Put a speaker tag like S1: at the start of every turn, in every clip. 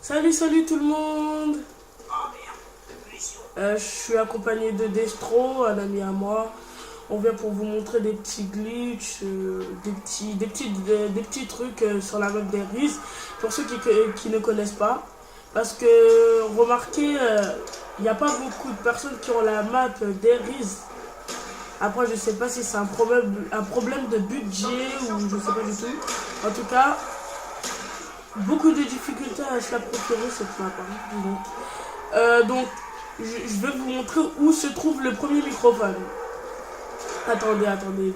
S1: Salut tout le monde. Je suis accompagné de Destro, un ami à moi. On vient pour vous montrer des petits glitches, des petits trucs sur la map d'Aries. Pour ceux qui ne connaissent pas. Parce que, remarquez, il n'y a pas beaucoup de personnes qui ont la map d'Aries. Après, je sais pas si c'est un problème de budget ou je sais pas du tout. En tout cas, beaucoup de difficultés à se la procurer cette map. Donc, je vais vous montrer où se trouve le premier microphone. Attendez un peu.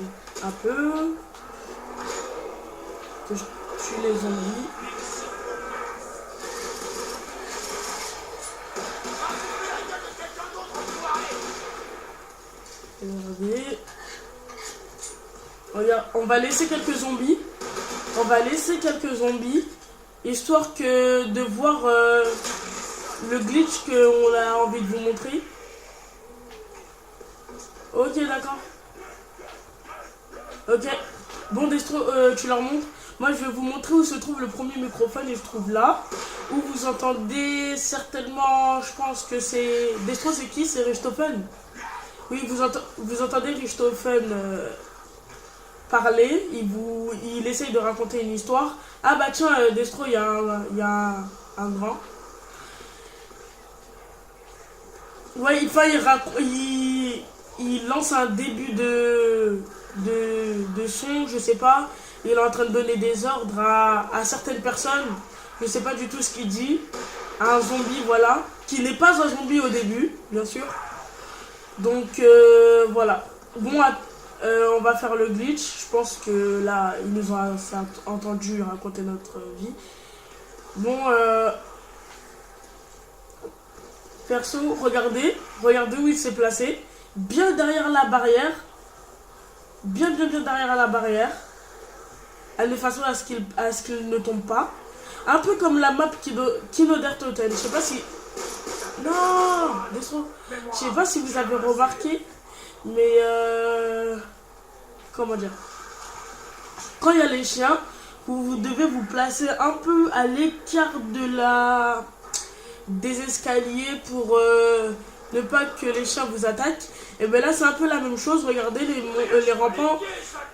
S1: Que je tue les zombies. Regardez. Regarde, on va laisser quelques zombies. Histoire que de voir le glitch qu'on a envie de vous montrer. Ok, d'accord. Ok. Bon, Destro, tu leur montres. Moi, je vais vous montrer où se trouve le premier microphone. Il se trouve là. Où vous entendez certainement, je pense que c'est... Destro, c'est qui? C'est Richthofen. Oui, vous entendez Richthofen parler. Il essaye de raconter une histoire. Ah bah tiens, Destro, il y a un grand. Ouais, il lance un début de son, je sais pas. Il est en train de donner des ordres à certaines personnes. Je sais pas du tout ce qu'il dit. À un zombie, voilà. Qui n'est pas un zombie au début, bien sûr. Donc, voilà. Bon, on va faire le glitch. Je pense que là, ils nous ont entendu raconter notre vie. Bon, perso, regardez où il s'est placé. Bien derrière la barrière. Bien derrière la barrière. De façon à ce qu'il ne tombe pas. Un peu comme la map Kino der Toten. Je sais pas si... Non, Destro. Je sais pas si vous avez remarqué. Mais... Comment dire? Quand il y a les chiens, vous devez vous placer un peu à l'écart des escaliers pour ne pas que les chiens vous attaquent. Et bien là c'est un peu la même chose. Regardez les rampants,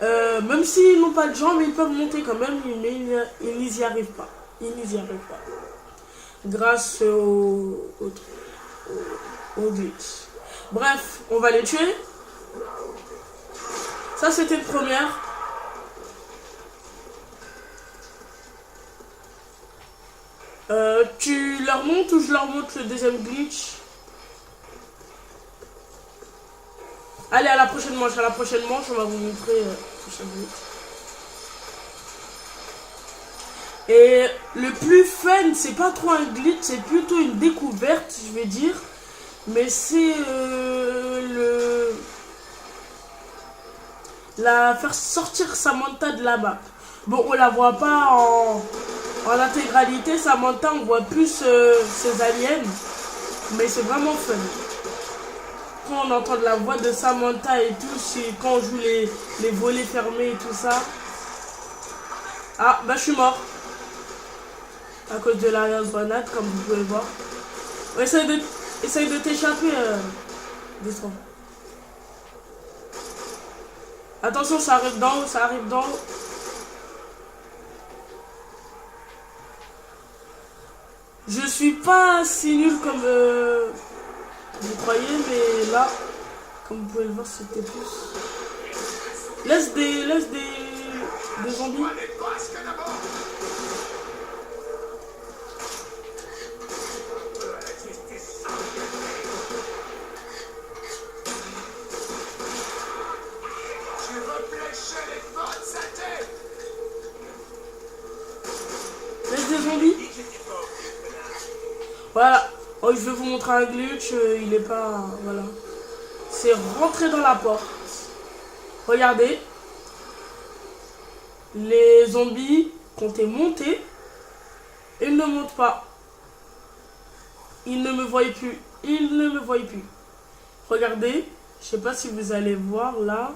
S1: même s'ils n'ont pas de jambes, ils peuvent monter quand même, mais ils n'y arrivent pas. Grâce au glitch. Bref, on va les tuer. Ça c'était une première. Tu leur montres ou je leur montre le deuxième glitch? Allez, à la prochaine manche, on va vous montrer le prochain glitch. Et le plus fun, c'est pas trop un glitch, c'est plutôt une découverte, je vais dire. Mais c'est faire sortir Samantha de la map. Bon, on la voit pas en intégralité, Samantha, on voit plus ses aliens. Mais c'est vraiment fun. Quand on entend la voix de Samantha et tout, quand on joue les volets fermés et tout ça. Ah, bah je suis mort. À cause de la grenade, comme vous pouvez voir. Essaye de t'échapper, Destro. Attention, ça arrive d'en haut, Je suis pas si nul comme vous croyez, mais là, comme vous pouvez le voir, c'était plus... Laisse des zombies. Laisse des zombies. Voilà. Oh, je vais vous montrer un glitch. Il est pas... Voilà. C'est rentrer dans la porte. Regardez. Les zombies comptaient monter. Ils ne montent pas. Ils ne me voient plus. Regardez. Je sais pas si vous allez voir là.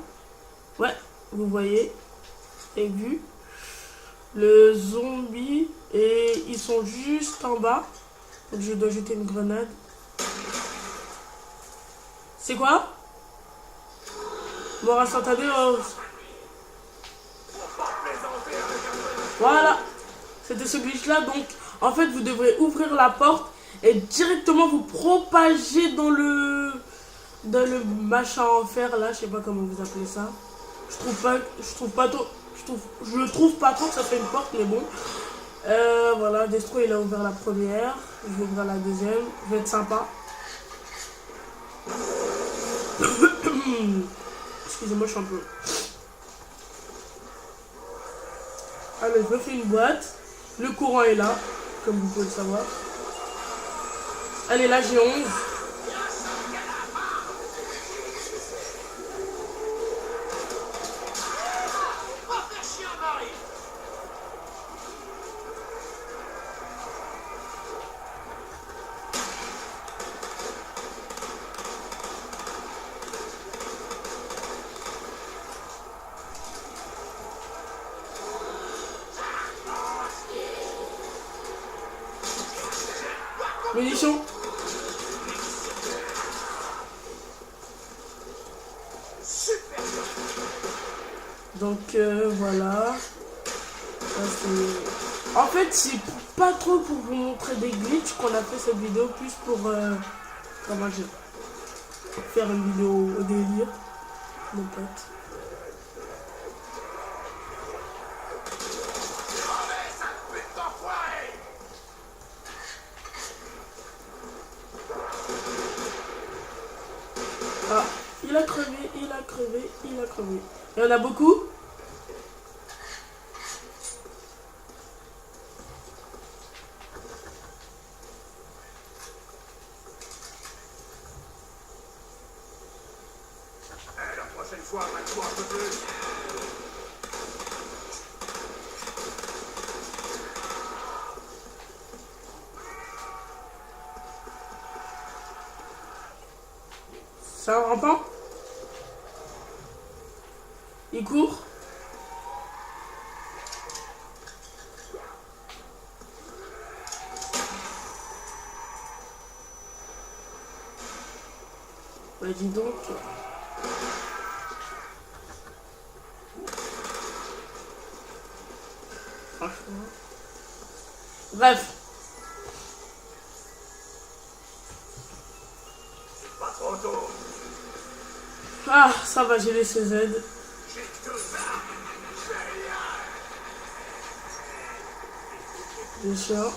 S1: Ouais, vous voyez. Et vu. Le zombie. Et sont juste en bas. Donc je dois jeter une grenade. C'est quoi? Mort instantanée. Voilà. C'était ce glitch là. Donc en fait vous devrez ouvrir la porte et directement vous propager dans le machin en fer là. Je sais pas comment vous appelez ça. Je le trouve pas trop que ça fait une porte, mais bon. Voilà, Destro il a ouvert la première. Je vais ouvrir la deuxième. Je vais être sympa. Excusez-moi, je suis un peu. Allez, je me fais une boîte. Le courant est là, comme vous pouvez le savoir. Allez, là j'ai 11. Munitions. Donc voilà. En fait c'est pas trop pour vous montrer des glitches qu'on a fait cette vidéo, plus pour comment dire, faire une vidéo au délire, mon pote. Ah, il a crevé, il a crevé, il a crevé. Il y en a beaucoup?
S2: La prochaine fois, mate-moi un peu plus.
S1: C'est un rampant? Il court? Bah dis donc. Franchement. Bref.
S2: Pas trop tôt.
S1: Ah, ça va, j'ai les CZ.
S2: J'ai tout ça.
S1: Bien sûr.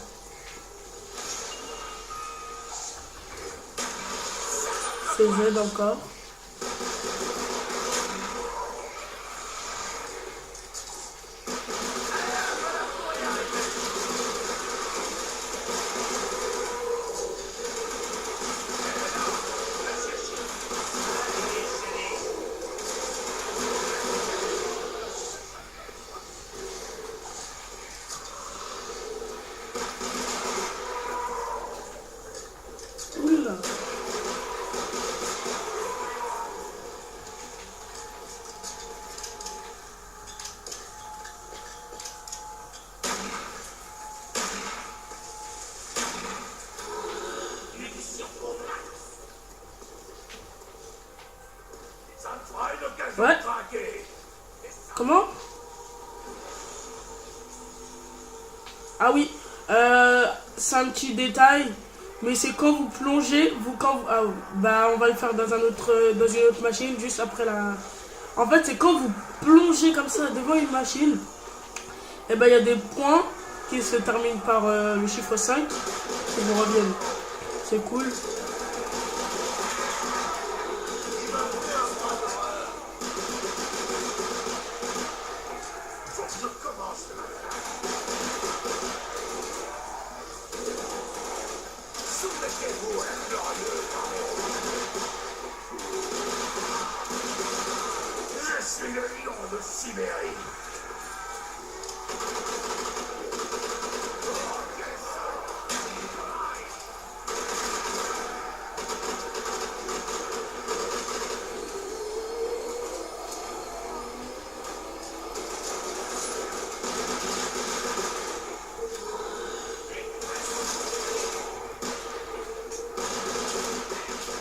S1: CZ encore. Oula.
S2: Ça me fera une occasion
S1: Ouais.
S2: de craquer.
S1: Comment? Ah oui, c'est un petit détail, mais c'est quand vous plongez, bah on va le faire dans une autre machine juste après la. En fait, c'est quand vous plongez comme ça devant une machine, et ben il y a des points qui se terminent par le chiffre 5 qui vous reviennent. C'est cool.
S2: Faut que je commence. Soumettez-vous à la glorieuse armée. Je suis le lion de Sibérie.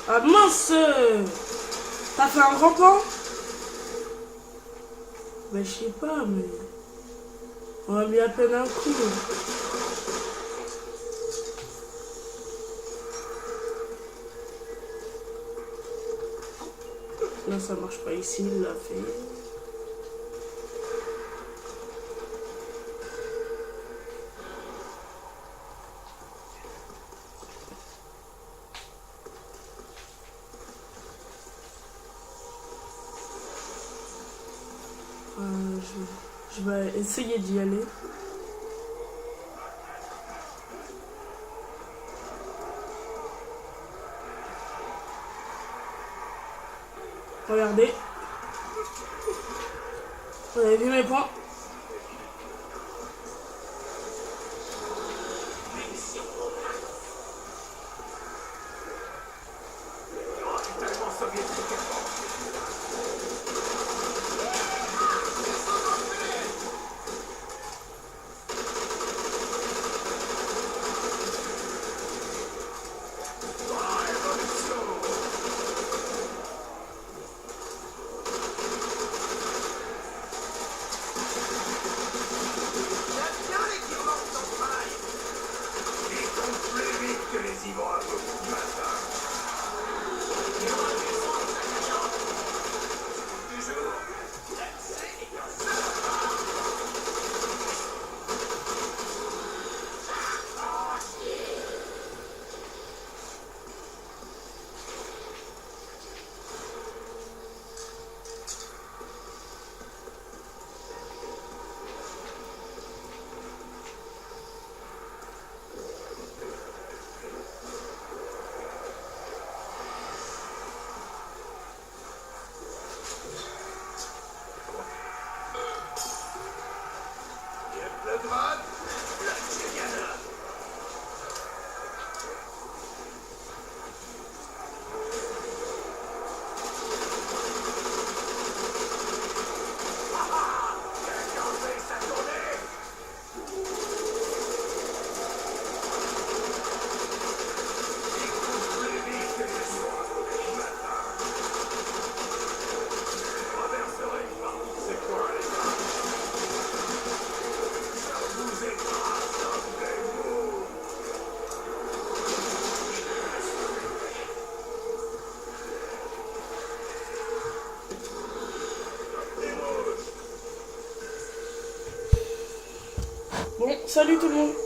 S1: Ah mince! T'as fait un grand plan? Ben je sais pas, mais... On a mis à peine un coup. Là ça marche pas ici, il l'a fait. Je vais essayer d'y aller. Regardez. Vous avez vu mes points?
S2: Tellement soviétique. Les Ivans à peu du matin. Toujours. Le grade, la Tchégana. Quelqu'un fait sa tournée. Il court plus vite que les soirs du matin. Je traverserai par ces coins les gars. Ça vous écrase comme des moules. Des moules.
S1: Bon, salut tout le monde.